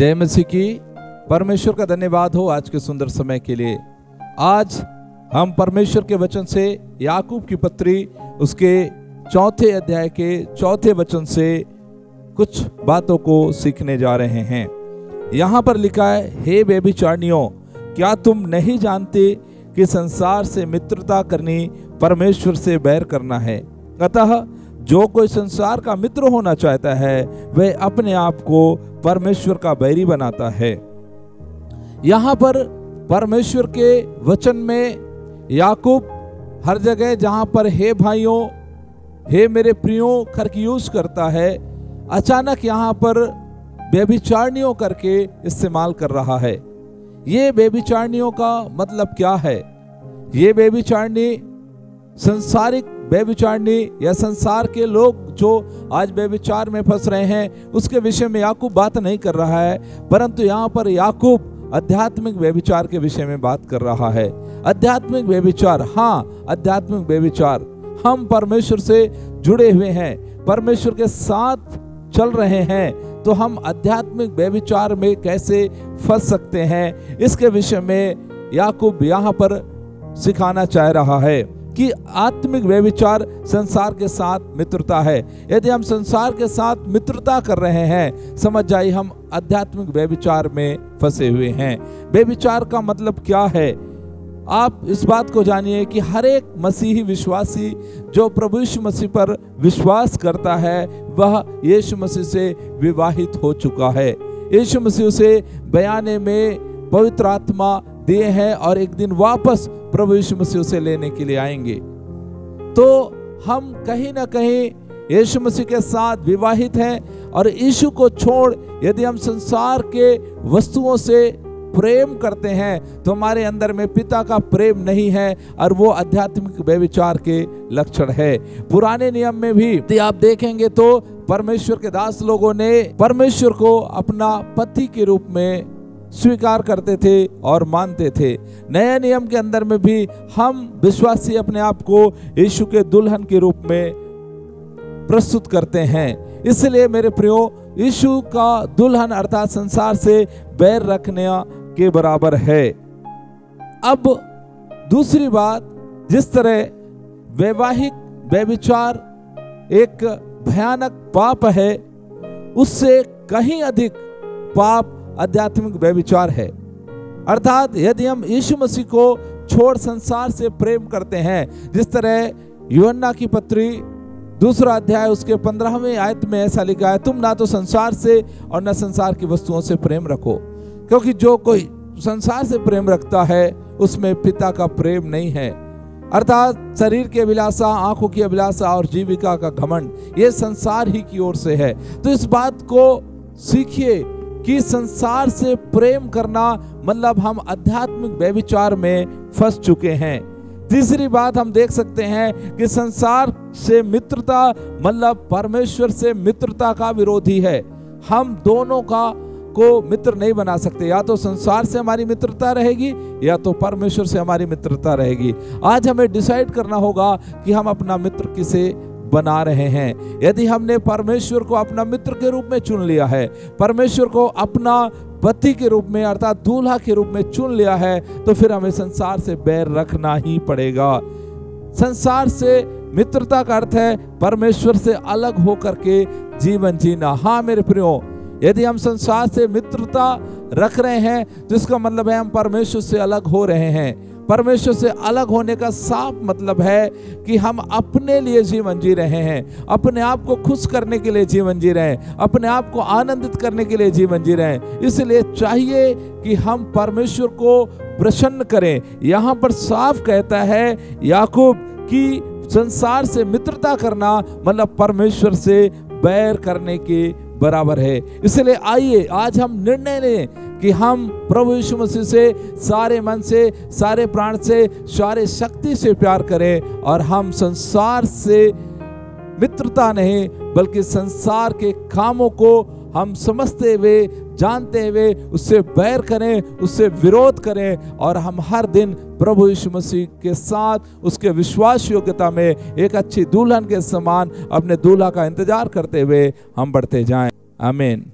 जय मसीह की। परमेश्वर का धन्यवाद हो आज के सुंदर समय के लिए। आज हम परमेश्वर के वचन से याकूब की पत्री उसके 4 अध्याय के 4 वचन से कुछ बातों को सीखने जा रहे हैं। यहाँ पर लिखा है, हे व्यभिचारिणियों, क्या तुम नहीं जानते कि संसार से मित्रता करनी परमेश्वर से बैर करना है। अतः जो कोई संसार का मित्र होना चाहता है वह अपने आप को परमेश्वर का बैरी बनाता है। यहाँ पर परमेश्वर के वचन में याकूब हर जगह जहाँ पर हे भाइयों, हे मेरे प्रियों करके यूज करता है, अचानक यहाँ पर व्यभिचारिणियों करके इस्तेमाल कर रहा है। ये व्यभिचारिणियों का मतलब क्या है? ये व्यभिचारिणी संसारिक व्यभिचारिणी या संसार के लोग जो आज व्यभिचार में फंस रहे हैं उसके विषय में याकूब बात नहीं कर रहा है, परंतु यहाँ पर याकूब आध्यात्मिक व्यभिचार के विषय में बात कर रहा है। आध्यात्मिक व्यभिचार, हाँ आध्यात्मिक व्यभिचार, हम परमेश्वर से जुड़े हुए हैं, परमेश्वर के साथ चल रहे हैं, तो हम आध्यात्मिक व्यभिचार में कैसे फंस सकते हैं, इसके विषय में याकूब यहाँ पर सिखाना चाह रहा है कि आत्मिक व्यभिचार संसार के साथ मित्रता है। यदि हम संसार के साथ मित्रता कर रहे हैं, समझ जाइए हम आध्यात्मिक व्यभिचार में फंसे हुए हैं। व्यभिचार का मतलब क्या है? आप इस बात को जानिए कि हर एक मसीही विश्वासी जो प्रभु यीशु मसीह पर विश्वास करता है वह यीशु मसीह से विवाहित हो चुका है। यीशु मसीह उसे बयाने में पवित्र आत्मा दिए हैं और एक दिन वापस प्रभु यीशु मसीह उसे लेने के लिए आएंगे। तो हम कहीं ना कहीं यीशु मसीह के साथ विवाहित हैं और यीशु को छोड़ यदि हम संसार के वस्तुओं से प्रेम करते हैं तो हमारे अंदर में पिता का प्रेम नहीं है और वो आध्यात्मिक व्यभिचार के लक्षण है। पुराने नियम में भी यदि आप देखेंगे तो परमेश्वर के दास लोगों ने परमेश्वर को अपना पति के रूप में स्वीकार करते थे और मानते थे। नए नियम के अंदर में भी हम विश्वासी अपने आप को यीशु के दुल्हन के रूप में प्रस्तुत करते हैं। इसलिए मेरे प्रियो, यीशु का दुल्हन अर्थात संसार से बैर रखने के बराबर है। अब दूसरी बात, जिस तरह वैवाहिक व्यभिचार एक भयानक पाप है, उससे कहीं अधिक पाप आध्यात्मिक व्यभिचार है। अर्थात यदि हम यीशु मसीह को छोड़ संसार से प्रेम करते हैं, जिस तरह यूहन्ना की पत्री 2 अध्याय उसके 15वें आयत में ऐसा लिखा है, तुम ना तो संसार से और न संसार की वस्तुओं से प्रेम रखो, क्योंकि जो कोई संसार से प्रेम रखता है उसमें पिता का प्रेम नहीं है। अर्थात शरीर की अभिलाषा, आंखों की अभिलाषा और जीविका का घमंड, ये संसार ही की ओर से है। तो इस बात को सीखिए कि संसार से प्रेम करना मतलब हम आध्यात्मिक व्यभिचार में फंस चुके हैं। तीसरी बात हम देख सकते हैं कि संसार से मित्रता मतलब परमेश्वर से मित्रता का विरोधी है। हम दोनों को मित्र नहीं बना सकते, या तो संसार से हमारी मित्रता रहेगी या तो परमेश्वर से हमारी मित्रता रहेगी। आज हमें डिसाइड करना होगा कि हम अपना मित्र किसे बना रहे हैं। यदि हमने परमेश्वर को अपना मित्र के रूप में चुन लिया है, परमेश्वर को अपना पति के रूप में अर्थात दूल्हा के रूप में चुन लिया है, तो फिर हमें संसार से बैर रखना ही पड़ेगा। संसार से मित्रता का अर्थ है परमेश्वर से अलग होकर के जीवन जीना। हाँ मेरे प्रियो, यदि हम संसार से मित्रता रख रहे हैं तो इसका मतलब है हम परमेश्वर से अलग हो रहे हैं। परमेश्वर से अलग होने का साफ मतलब है कि हम अपने लिए जीवन जी रहे हैं, अपने आप को खुश करने के लिए जीवन जी रहे हैं, अपने आप को आनंदित करने के लिए जीवन जी रहे हैं। इसलिए चाहिए कि हम परमेश्वर को प्रसन्न करें। यहाँ पर साफ कहता है याकूब कि संसार से मित्रता करना मतलब परमेश्वर से बैर करने के बराबर है। इसलिए आइए आज हम निर्णय लें कि हम प्रभु यीशु मसीह से सारे मन से, सारे प्राण से, सारे शक्ति से प्यार करें और हम संसार से मित्रता नहीं बल्कि संसार के कामों को हम समझते हुए, जानते हुए उससे बैर करें, उससे विरोध करें और हम हर दिन प्रभु यीशु मसीह के साथ उसके विश्वास योग्यता में एक अच्छी दुल्हन के समान अपने दूल्हा का इंतजार करते हुए हम बढ़ते जाएं। आमीन।